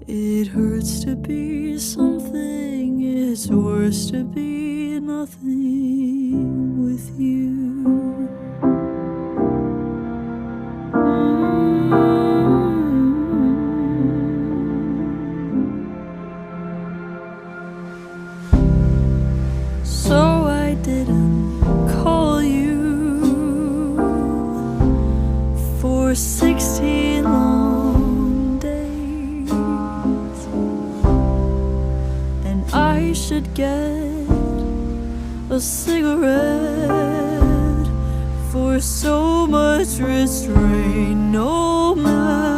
It hurts to be something, it's worse to be nothing with you. So I didn't call you for 16 long days, and I should get a cigarette for so much restraint. No matter